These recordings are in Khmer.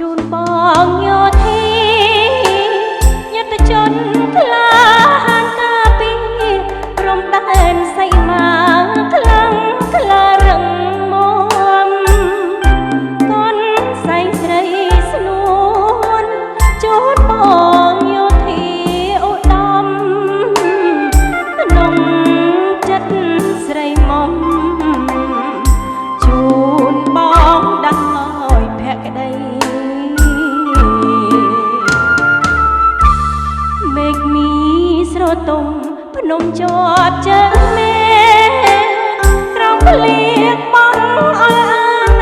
ជូនបងយោធីយត្តជនក្លាហានការពីព្រមដែនសៃមាខ្លាំងក្លារឹងមាំកូនសែងស្រីស្នួនជូនបងយោធីឧត្តមក្នុងចិត្តស្រីមុំជូនបងដោយភក្តីមេឃមីស្រទុំភ្នំជាប់ជើងមេក្រំភ្លៀងបងអើ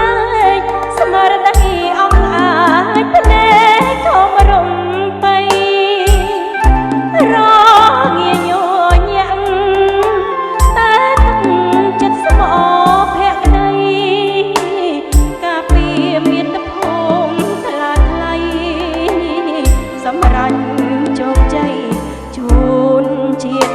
ណាយស្មារតីអង្អាចភ្នែកធំរំបីរងាញញាក់តែទឹកចិត្តស្មោភក្តីកាពីមានតភូមិថ្លាថ្លៃសម្រាប់ជោគជ័យជូនជាតិ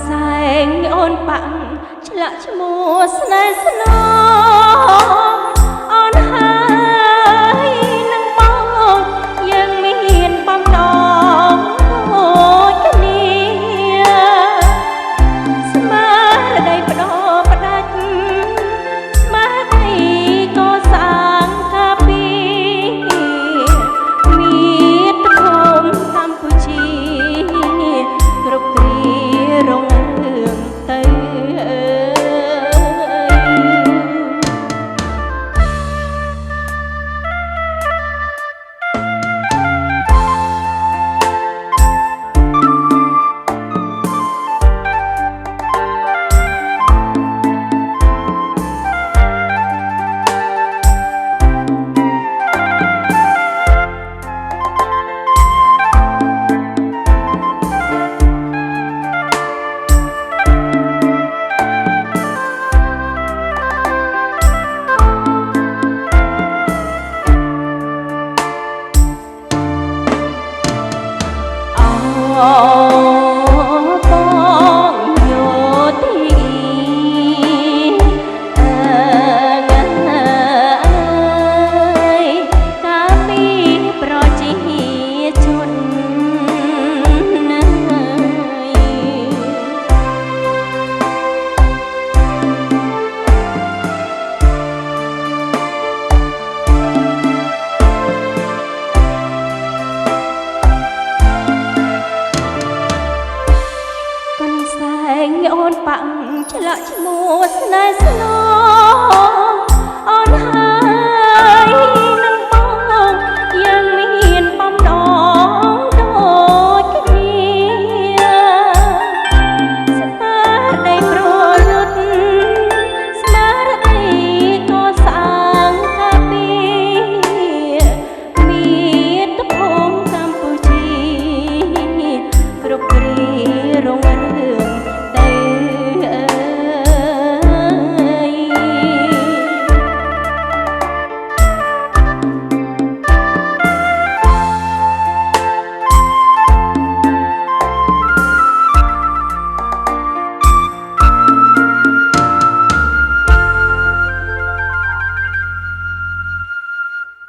សែងអូនបាក់ឆ្លាក់ឈ្មោះស្នេហ៍ស្នងអូនហើយនឹងបងយើងមានបំណងដូចគ្នាស្មារតីបដោផ្ដាច់ស្មារតីកសាងការពីមាតុភូមិកម្ពុជាគ្រប់គ្រារងរឿងទៅបងយោធីការពីប្រជាជនអូនបាក់ឆ្លាក់ឈ្មោះស្នេហ៍ស្នង